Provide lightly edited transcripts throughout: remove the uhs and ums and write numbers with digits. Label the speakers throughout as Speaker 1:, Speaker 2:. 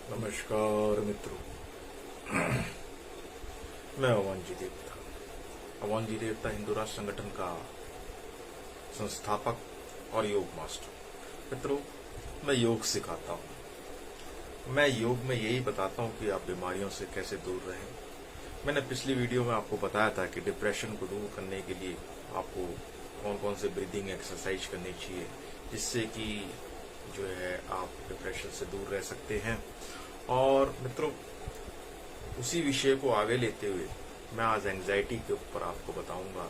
Speaker 1: नमस्कार मित्रों। मैं अवन जी देवता हिंदू राष्ट्र संगठन का संस्थापक और योग मास्टर। मित्रों, मैं योग सिखाता हूँ। मैं योग में यही बताता हूँ कि आप बीमारियों से कैसे दूर रहें। मैंने पिछली वीडियो में आपको बताया था कि डिप्रेशन को दूर करने के लिए आपको कौन कौन से ब्रीदिंग एक्सरसाइज करनी चाहिए, जिससे कि जो है आप डिप्रेशन से दूर रह सकते हैं। और मित्रों, उसी विषय को आगे लेते हुए मैं आज एंजाइटी के ऊपर आपको बताऊंगा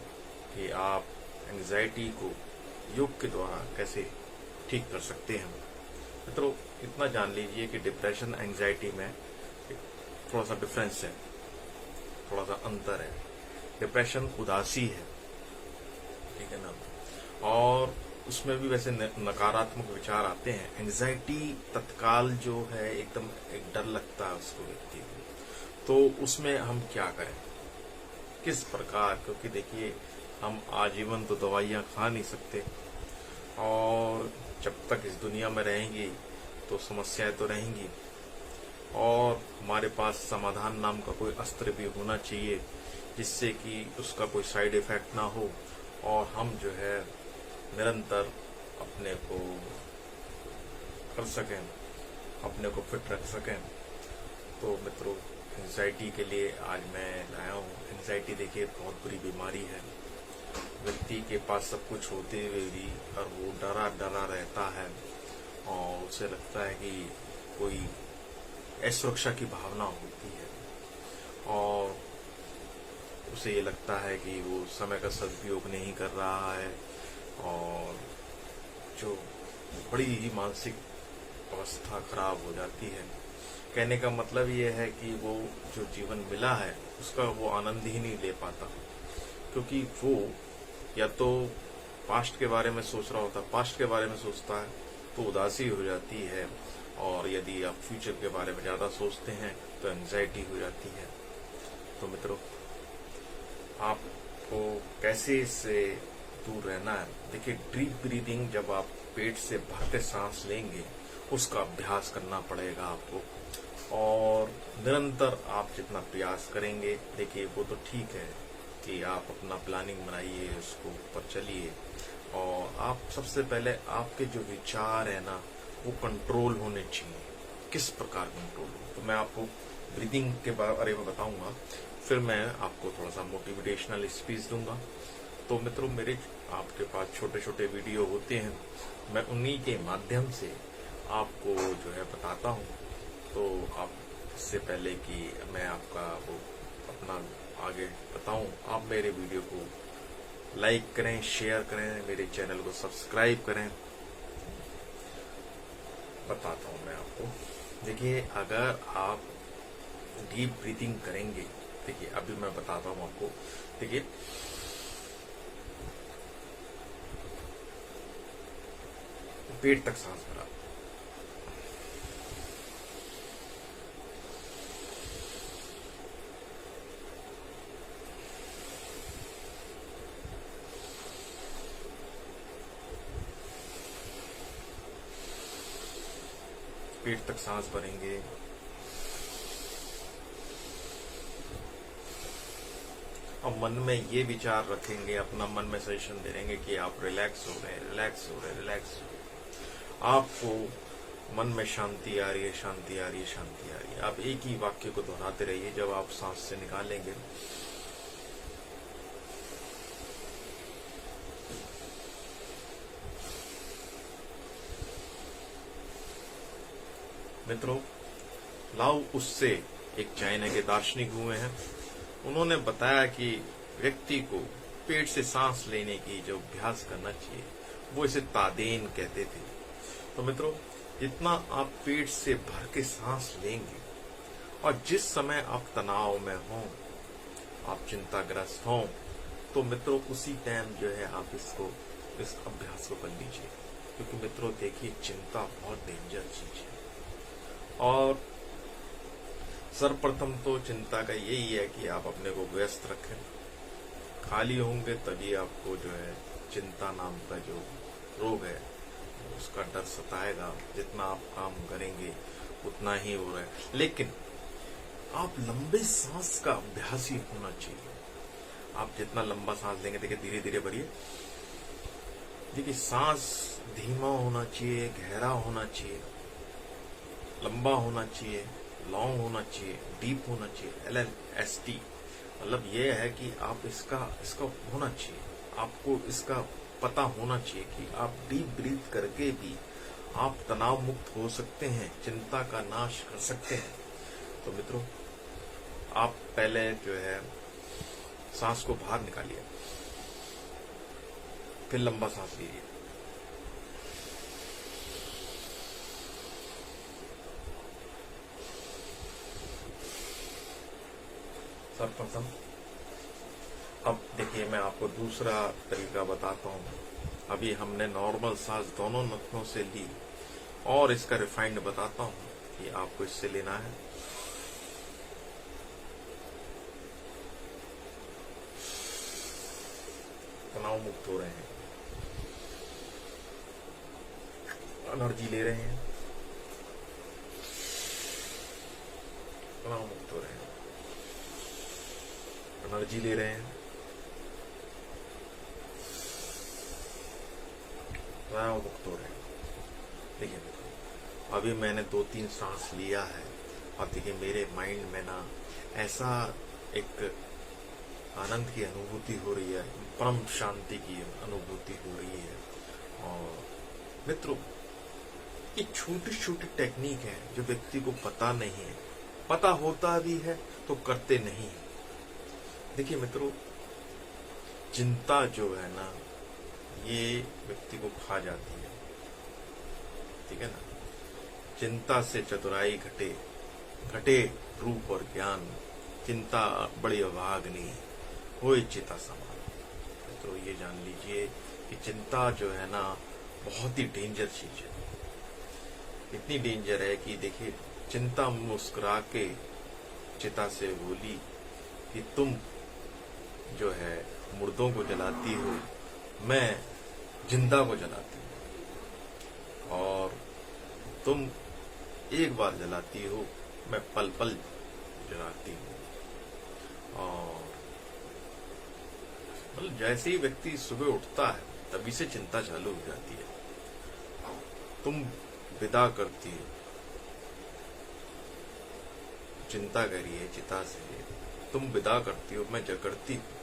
Speaker 1: कि आप एंजाइटी को योग के द्वारा कैसे ठीक कर सकते हैं। मित्रों, इतना जान लीजिए कि डिप्रेशन एंजाइटी में थोड़ा सा डिफरेंस है, थोड़ा सा अंतर है। डिप्रेशन उदासी है, ठीक है ना, और उसमें भी वैसे नकारात्मक विचार आते हैं। एंजाइटी तत्काल जो है एकदम एक डर लगता है उसको व्यक्ति को। तो उसमें हम क्या करें, किस प्रकार, क्योंकि देखिए हम आजीवन तो दवाइयां खा नहीं सकते, और जब तक इस दुनिया में रहेंगी तो समस्याएं तो रहेंगी, और हमारे पास समाधान नाम का कोई अस्त्र भी होना चाहिए जिससे कि उसका कोई साइड इफेक्ट ना हो और हम जो है निरंतर अपने को कर सकें, अपने को फिट रख सकें। तो मित्रों, एंजाइटी के लिए आज मैं लाया हूँ। एंजाइटी देखिए बहुत बुरी बीमारी है। व्यक्ति के पास सब कुछ होते हुए भी और वो डरा डरा रहता है और उसे लगता है कि कोई असुरक्षा की भावना होती है, और उसे ये लगता है कि वो समय का सदुपयोग नहीं कर रहा है, और जो बड़ी ही मानसिक अवस्था खराब हो जाती है। कहने का मतलब ये है कि वो जो जीवन मिला है उसका वो आनंद ही नहीं ले पाता, क्योंकि वो या तो पास्ट के बारे में सोच रहा होता, पास्ट के बारे में सोचता है तो उदासी हो जाती है, और यदि आप फ्यूचर के बारे में ज्यादा सोचते हैं तो एंजाइटी हो जाती है। तो मित्रों, आपको कैसे इससे दूर रहना है। देखिए, डीप ब्रीदिंग, जब आप पेट से भर के सांस लेंगे उसका अभ्यास करना पड़ेगा आपको, और निरंतर आप जितना प्रयास करेंगे, देखिए वो तो ठीक है कि आप अपना प्लानिंग बनाइए, उसको ऊपर चलिए, और आप सबसे पहले आपके जो विचार है ना वो कंट्रोल होने चाहिए। किस प्रकार कंट्रोल हो, तो मैं आपको ब्रीदिंग के बारे में बताऊंगा, फिर मैं आपको थोड़ा सा मोटिवेशनल स्पीच दूंगा। तो मित्रों, मेरे आपके पास छोटे छोटे वीडियो होते हैं, मैं उन्हीं के माध्यम से आपको जो है बताता हूँ। तो आप इससे पहले कि मैं आपका वो अपना आगे बताऊं, आप मेरे वीडियो को लाइक करें, शेयर करें, मेरे चैनल को सब्सक्राइब करें। बताता हूं मैं आपको। देखिए, अगर आप डीप ब्रीथिंग करेंगे, देखिए अभी मैं बताता हूं आपको। देखिए, पेट तक सांस भरा, पेट तक सांस भरेंगे, और मन में ये विचार रखेंगे, अपना मन में सजेशन दे देंगे कि आप रिलैक्स हो रहे हैं, रिलैक्स हो रहे हैं, रिलैक्स हो रहे हैं। आपको मन में शांति आ रही है, शांति आ रही है, शांति आ रही है। आप एक ही वाक्य को दोहराते रहिए। जब आप सांस से निकालेंगे, मित्रों, लाओ उससे एक चाइना के दार्शनिक हुए हैं, उन्होंने बताया कि व्यक्ति को पेट से सांस लेने की जो अभ्यास करना चाहिए वो इसे तादेन कहते थे। तो मित्रों, जितना आप पेट से भर के सांस लेंगे, और जिस समय आप तनाव में हों, आप चिंताग्रस्त हों, तो मित्रों उसी टाइम जो है आप इस अभ्यास को कर लीजिए। क्योंकि मित्रों देखिए, चिंता बहुत डेंजर चीज है, और सर्वप्रथम तो चिंता का यही है कि आप अपने को व्यस्त रखें। खाली होंगे तभी आपको जो है चिंता नाम का जो रोग है उसका डर सताएगा। जितना आप काम करेंगे उतना ही हो रहा है, लेकिन आप लंबे सांस का अभ्यासी होना चाहिए। आप जितना लंबा सांस लेंगे, देखिए धीरे धीरे भरिए, देखिए सांस धीमा होना चाहिए, गहरा होना चाहिए, लंबा होना चाहिए, लॉन्ग होना चाहिए, डीप होना चाहिए, LLST। मतलब ये है कि आप इसका होना चाहिए, आपको इसका पता होना चाहिए कि आप डीप ब्रीथ करके भी आप तनाव मुक्त हो सकते हैं, चिंता का नाश कर सकते हैं। तो मित्रों, आप पहले जो है सांस को बाहर निकालिए, फिर लंबा सांस लीजिए, सर्वप्रथम। अब देखिए, मैं आपको दूसरा तरीका बताता हूँ। अभी हमने नॉर्मल सांस दोनों नथनों से ली, और इसका रिफाइंड बताता हूँ कि आपको इससे लेना है। तनाव मुक्त हो रहे हैं, एनर्जी ले रहे हैं, तनाव मुक्त हो रहे हैं, एनर्जी ले रहे हैं, तनाव मुक्त हो रहे हैं। देखिए, अभी मैंने 2-3 सांस लिया है, और देखिए मेरे माइंड में ना ऐसा एक आनंद की अनुभूति हो रही है, परम शांति की अनुभूति हो रही है। और मित्रों, ये छोटी छोटी टेक्निक है जो व्यक्ति को पता नहीं है, पता होता भी है तो करते नहीं है। देखिए मित्रों, चिंता जो है ना, ये व्यक्ति को खा जाती है, ठीक है ना। चिंता से चतुराई घटे, घटे रूप और ज्ञान, चिंता बड़ी अभाग्नि होए चिता समान। तो ये जान लीजिए कि चिंता जो है ना, बहुत ही डेंजर चीज है। इतनी डेंजर है कि देखिए, चिंता मुस्कुरा के चिता से बोली कि तुम जो है मुर्दों को जलाती हो, मैं जिंदा को जलाती हूँ, और तुम एक बार जलाती हो, मैं पल पल जलाती हूँ। और मतलब जैसे ही व्यक्ति सुबह उठता है, तभी से चिंता चालू हो जाती है। तुम विदा करती हो, चिंता करिए चिता से, तुम विदा करती हो, मैं जगड़ती हूँ।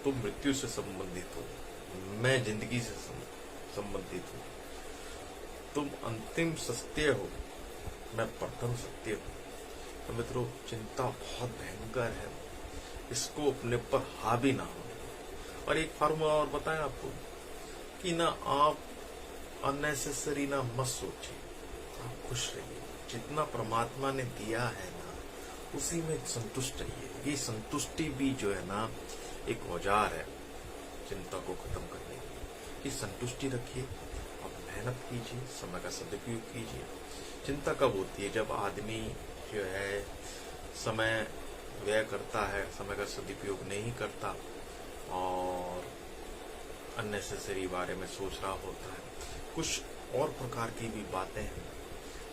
Speaker 1: तुम मृत्यु से संबंधित हो, मैं जिंदगी से संबंधित हूँ। तुम अंतिम सत्य हो, मैं प्रथम सत्य हूँ। तो मित्रों, चिंता बहुत भयंकर है, इसको अपने पर हावी ना हो। और एक फार्मूला और बताएं आपको कि ना आप अननेसेसरी ना मत सोचिए, आप खुश रहिए। जितना परमात्मा ने दिया है ना, उसी में संतुष्ट रहिए। ये संतुष्टि भी जो है ना, एक औजार है चिंता को खत्म करने की। ये संतुष्टि रखिए, आप मेहनत कीजिए, समय का सदुपयोग कीजिए। चिंता कब होती है? जब आदमी जो है समय व्यय करता है, समय का सदुपयोग नहीं करता, और अननेसेसरी बारे में सोच रहा होता है। कुछ और प्रकार की भी बातें हैं।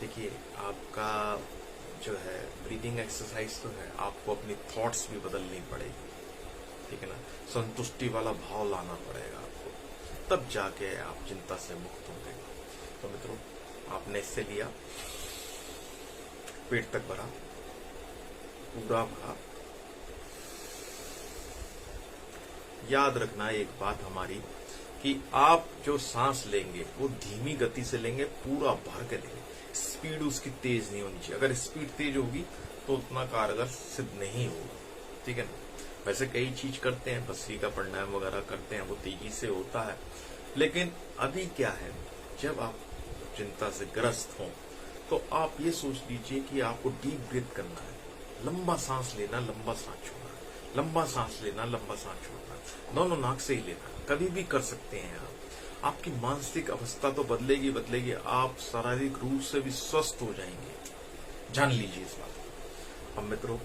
Speaker 1: देखिए, आपका जो है ब्रीदिंग एक्सरसाइज तो है, आपको अपनी थॉट्स भी बदलनी पड़ेगी, ठीक है ना। संतुष्टि वाला भाव लाना पड़ेगा आपको, तब जाके आप चिंता से मुक्त होंगे। तो मित्रों, आपने इससे लिया, पेट तक भरा, पूरा भरा। याद रखना एक बात हमारी, कि आप जो सांस लेंगे वो धीमी गति से लेंगे, पूरा भर के लेंगे। स्पीड उसकी तेज नहीं होनी चाहिए। अगर स्पीड तेज होगी तो उतना कारगर सिद्ध नहीं होगा, ठीक है ना। वैसे कई चीज करते हैं, भस्सी का प्राणायाम वगैरह करते हैं, वो तेजी से होता है। लेकिन अभी क्या है, जब आप चिंता से ग्रस्त हो तो आप ये सोच लीजिए कि आपको डीप ब्रीथ करना है, लंबा सांस लेना, लंबा सांस छोड़ना, लंबा सांस लेना, लंबा सांस छोड़ना, दोनों नाक से ही लेना। कभी भी कर सकते हैं आप। आपकी मानसिक अवस्था तो बदलेगी, आप शारीरिक रूप से भी स्वस्थ हो जाएंगे, जान लीजिए इस बात को। अब मित्रों,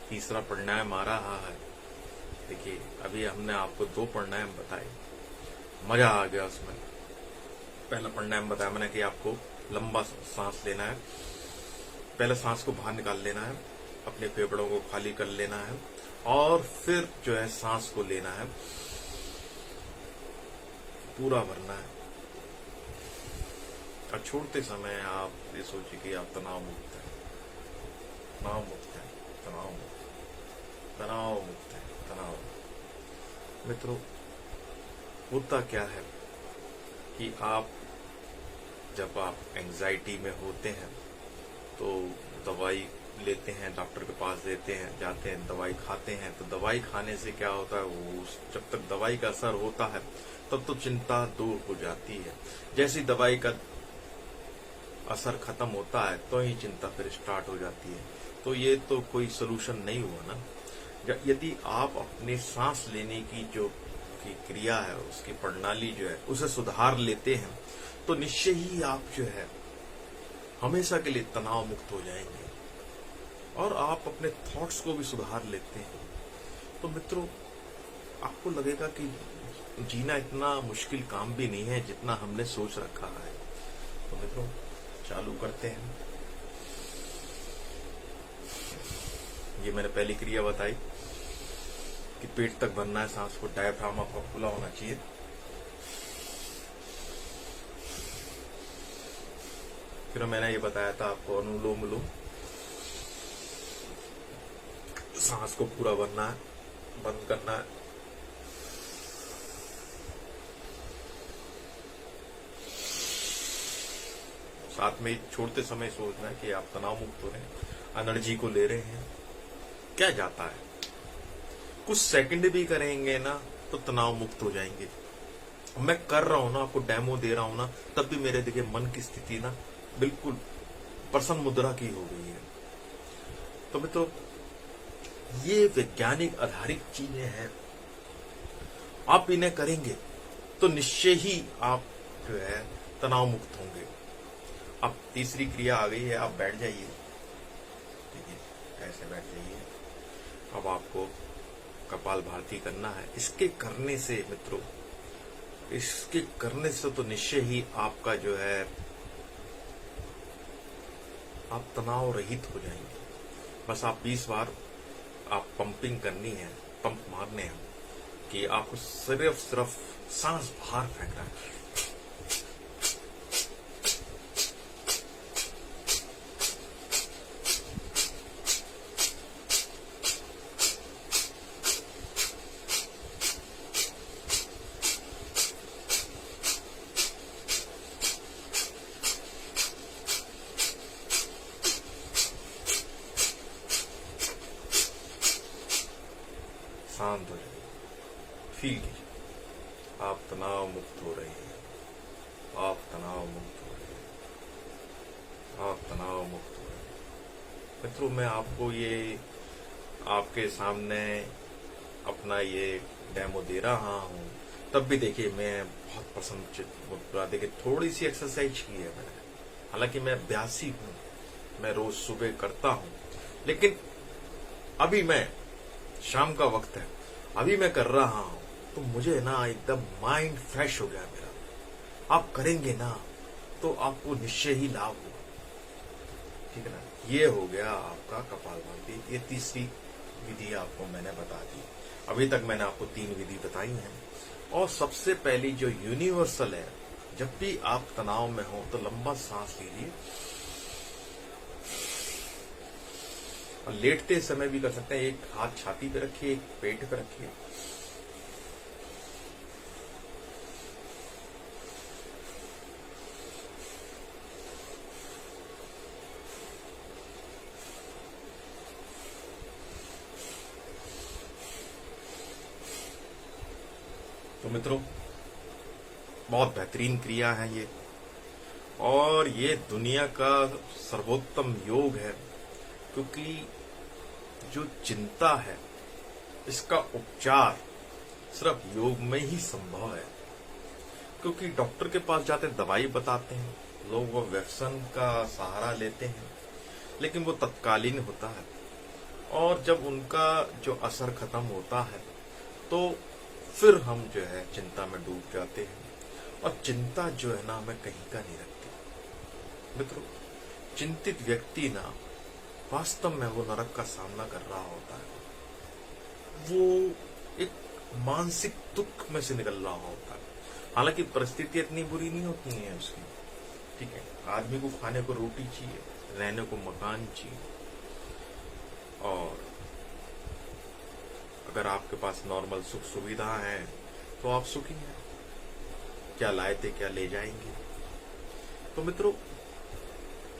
Speaker 1: तीसरा प्राणायाम आ रहा है। देखिए, अभी हमने आपको 2 प्राणायाम बताए, मजा आ गया उसमें। पहला प्राणायाम बताया मैंने कि आपको लंबा सांस लेना है, पहले सांस को बाहर निकाल लेना है, अपने फेफड़ों को खाली कर लेना है और फिर जो है सांस को लेना है, पूरा भरना है। और छोड़ते समय आप ये सोचिए कि आप तनाव मुक्त हैं, तनाव मुक्त हैं, तनाव मुक्त, तनाव मुक्त है, तनाव। मित्रों, होता क्या है कि आप जब आप एंजाइटी में होते हैं तो दवाई लेते हैं, डॉक्टर के पास जाते हैं, दवाई खाते हैं। तो दवाई खाने से क्या होता है, वो जब तक दवाई का असर होता है तब तो चिंता दूर हो जाती है। जैसी दवाई का असर खत्म होता है तो ही चिंता फिर स्टार्ट हो जाती है। तो ये तो कोई सलूशन नहीं हुआ ना। यदि आप अपने सांस लेने की जो की क्रिया है, उसकी प्रणाली जो है, उसे सुधार लेते हैं तो निश्चय ही आप जो है हमेशा के लिए तनाव मुक्त हो जाएंगे और आप अपने थॉट्स को भी सुधार लेते हैं। तो मित्रों, आपको लगेगा कि जीना इतना मुश्किल काम भी नहीं है जितना हमने सोच रखा है। तो मित्रों, चालू करते हैं। ये मैंने पहली क्रिया बताई कि पेट तक भरना है सांस को, डायफ्राम आपका खुला होना चाहिए। फिर मैंने ये बताया था आपको अनुलोम विलोम, सांस को पूरा भरना है, बंद करना है, साथ में छोड़ते समय सोचना है कि आप तनाव मुक्त हो रहे हैं, एनर्जी को ले रहे हैं। क्या जाता है, कुछ सेकंड भी करेंगे ना तो तनाव मुक्त हो जाएंगे। मैं कर रहा हूं ना, आपको डेमो दे रहा हूं ना, तब भी मेरे देखिए मन की स्थिति ना बिल्कुल प्रसन्न मुद्रा की हो गई है। तो मित्रों, ये वैज्ञानिक आधारित चीजें हैं। आप इन्हें करेंगे तो निश्चय ही आप जो है तनाव मुक्त होंगे। अब तीसरी क्रिया आ गई है, आप बैठ जाइए। देखिए ऐसे बैठ जाइए। अब आपको कपालभाति करना है। इसके करने से मित्रों, इसके करने से तो निश्चय ही आपका जो है आप तनाव रहित हो जाएंगे। बस आप 20 बार आप पंपिंग करनी है, पंप मारने हैं कि आपको सिर्फ सांस बाहर फेंकना है। शांत हो जाइए, फील कीजिए आप तनाव मुक्त हो रहे हैं, आप तनाव मुक्त हो रहे हैं, आप तनाव मुक्त हो रहे हैं। मित्रों, मैं आपको ये आपके सामने अपना ये डेमो दे रहा हूँ, तब भी देखिए मैं बहुत पसंद। देखिए थोड़ी सी एक्सरसाइज की है मैंने, हालांकि मैं अभ्यासी हूँ, मैं रोज सुबह करता हूँ, लेकिन अभी मैं शाम का वक्त है, अभी मैं कर रहा हूं तो मुझे ना एकदम माइंड फ्रेश हो गया मेरा। आप करेंगे ना तो आपको निश्चय ही लाभ होगा, ठीक है ना। ये हो गया आपका कपालभाति। ये तीसरी विधि आपको मैंने बता दी। अभी तक मैंने आपको 3 विधि बताई हैं। और सबसे पहली जो यूनिवर्सल है, जब भी आप तनाव में हो तो लंबा सांस लीजिए और लेटते समय भी कर सकते हैं। एक हाथ छाती पे रखिए, एक पेट पे रखिए। तो मित्रों, बहुत बेहतरीन क्रिया है ये, और ये दुनिया का सर्वोत्तम योग है, क्योंकि जो चिंता है इसका उपचार सिर्फ योग में ही संभव है। क्योंकि डॉक्टर के पास जाते दवाई बताते हैं, लोग वो व्यसन का सहारा लेते हैं, लेकिन वो तत्कालीन होता है और जब उनका जो असर खत्म होता है तो फिर हम जो है चिंता में डूब जाते हैं, और चिंता जो है ना हमें कहीं का नहीं रखती। मित्रों, चिंतित व्यक्ति ना वास्तव में वो नरक का सामना कर रहा होता है, वो एक मानसिक दुख में से निकल रहा होता है। हालांकि परिस्थिति इतनी बुरी नहीं होती है उसकी, ठीक है, आदमी को खाने को रोटी चाहिए, रहने को मकान चाहिए, और अगर आपके पास नॉर्मल सुख सुविधा है तो आप सुखी हैं। क्या लाए थे क्या ले जाएंगे। तो मित्रों,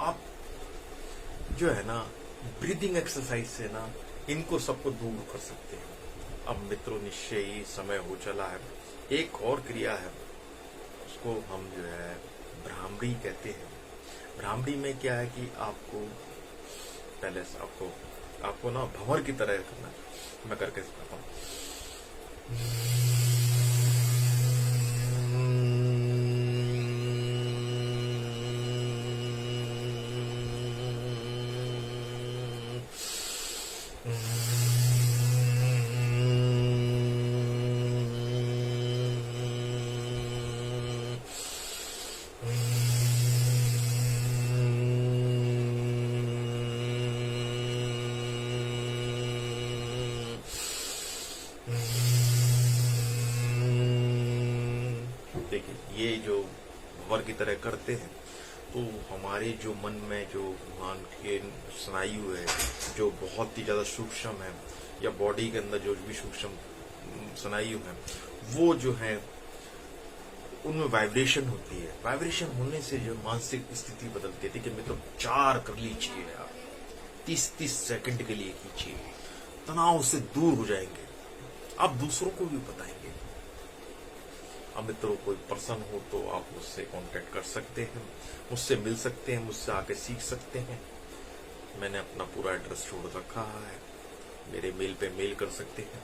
Speaker 1: आप जो है ना ब्रीदिंग एक्सरसाइज से ना इनको सबको दूर कर सकते हैं। अब मित्रों, निश्चय ही समय हो चला है। एक और क्रिया है, उसको हम जो है भ्रामरी कहते हैं। भ्रामरी में क्या है कि आपको पहले से आपको ना भंवर की तरह करना है। मैं करके सिखाता हूँ। देखिए, ये जो भंवर की तरह करते हैं तो हमारे जो मन में जो भगवान के स्नायु है जो बहुत ही ज्यादा सूक्ष्म है, या बॉडी के अंदर जो भी सूक्ष्म स्नायु है, वो जो है उनमें वाइब्रेशन होती है। वाइब्रेशन होने से जो मानसिक स्थिति बदलती है। देखिए मित्रों, 4 कर लीजिए आप, 30-30 सेकंड के लिए कीजिए, तनाव से दूर हो जाएंगे, आप दूसरों को भी बताएंगे। अब मित्रों, कोई पर्सन हो तो आप मुझसे कांटेक्ट कर सकते हैं, मुझसे मिल सकते हैं, मुझसे आके सीख सकते हैं। मैंने अपना पूरा एड्रेस छोड़ रखा है, मेरे मेल पे मेल कर सकते हैं।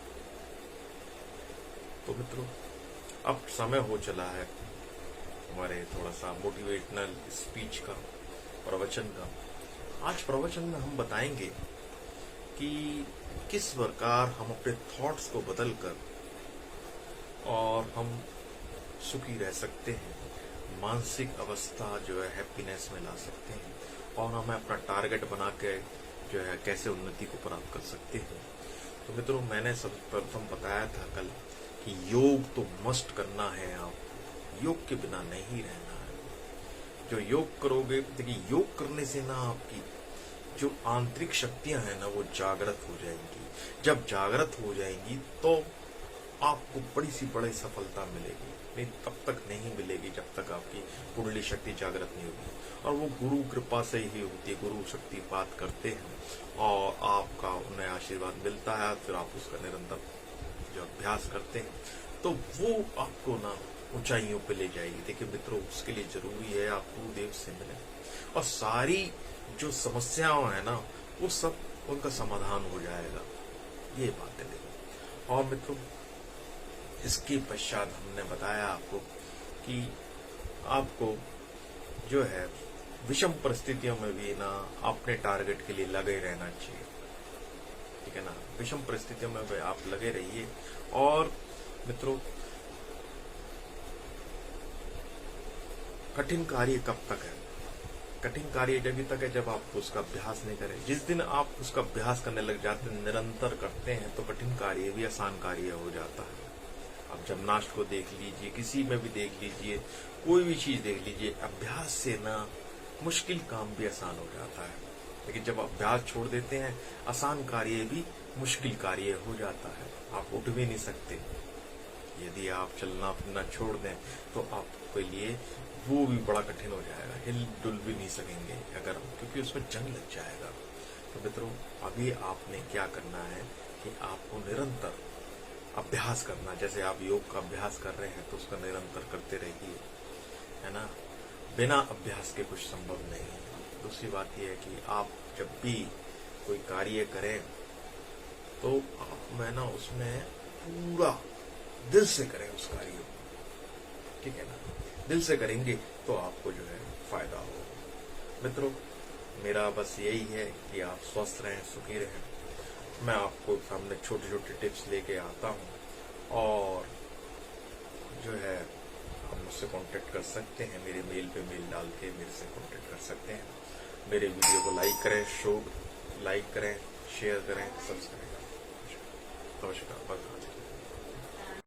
Speaker 1: तो मित्रों, अब समय हो चला है हमारे थोड़ा सा मोटिवेशनल स्पीच का, प्रवचन का। आज प्रवचन में हम बताएंगे कि किस प्रकार हम अपने थॉट्स को बदलकर और हम सुखी रह सकते हैं, मानसिक अवस्था जो है हैप्पीनेस में ला सकते हैं, और हमें अपना टारगेट बना के जो है कैसे उन्नति को प्राप्त कर सकते हैं। तो मित्रों, मैंने सर्वप्रथम बताया था कल कि योग तो मस्ट करना है, आपको योग के बिना नहीं रहना है। जो योग करोगे, देखिए योग करने से ना आपकी जो आंतरिक शक्तियां हैं ना वो जागृत हो जाएंगी। जब जागृत हो जाएंगी तो आपको बड़ी सफलता मिलेगी। नहीं, तब तक नहीं मिलेगी जब तक आपकी कुंडली शक्ति जागृत नहीं होगी, और वो गुरु कृपा से ही होती है। गुरु शक्ति बात करते हैं और आपका उन्हें आशीर्वाद मिलता है, फिर आप उसका निरंतर जो अभ्यास करते हैं तो वो आपको ना ऊंचाइयों पे ले जाएगी। देखिए मित्रों, उसके लिए जरूरी है आप गुरुदेव से मिलें, और सारी जो समस्याओं है ना वो सब उनका समाधान हो जाएगा। ये बात है। देखो, और मित्रों, इसके पश्चात हमने बताया आपको कि आपको जो है विषम परिस्थितियों में भी ना अपने टारगेट के लिए लगे रहना चाहिए, ठीक है ना। विषम परिस्थितियों में भी आप लगे रहिए। और मित्रों, कठिन कार्य कब तक है? कठिन कार्य जब तक है जब आप उसका अभ्यास नहीं करें। जिस दिन आप उसका अभ्यास करने लग जाते हैं, निरंतर करते हैं, तो कठिन कार्य भी आसान कार्य हो जाता है। अब जिम्नास्ट को देख लीजिए, किसी में भी देख लीजिए, कोई भी चीज देख लीजिए, अभ्यास से ना मुश्किल काम भी आसान हो जाता है। लेकिन जब अभ्यास छोड़ देते हैं, आसान कार्य भी मुश्किल कार्य हो जाता है। आप उठ भी नहीं सकते। यदि आप चलना फिरना छोड़ दें तो आपके लिए वो भी बड़ा कठिन हो जाएगा, हिल डुल भी नहीं सकेंगे अगर, क्योंकि उसमें जंग लग जाएगा। तो मित्रों, अभी आपने क्या करना है कि आपको निरंतर अभ्यास करना। जैसे आप योग का अभ्यास कर रहे हैं तो उसका निरंतर करते रहिए, है ना। बिना अभ्यास के कुछ संभव नहीं है। दूसरी बात यह है कि आप जब भी कोई कार्य करें तो आप मैं ना उसमें पूरा दिल से करें उस कार्य को, ठीक है ना। दिल से करेंगे तो आपको जो है फायदा होगा। मित्रों, मेरा बस यही है कि आप स्वस्थ रहें, सुखी रहें। मैं आपको सामने छोटे छोटे टिप्स लेके आता हूँ, और जो है आप मुझसे कांटेक्ट कर सकते हैं, मेरे मेल पे मेल डाल के मेरे से कांटेक्ट कर सकते हैं। मेरे वीडियो को लाइक करें, शेयर करें, सब्सक्राइब करें। नमस्कार।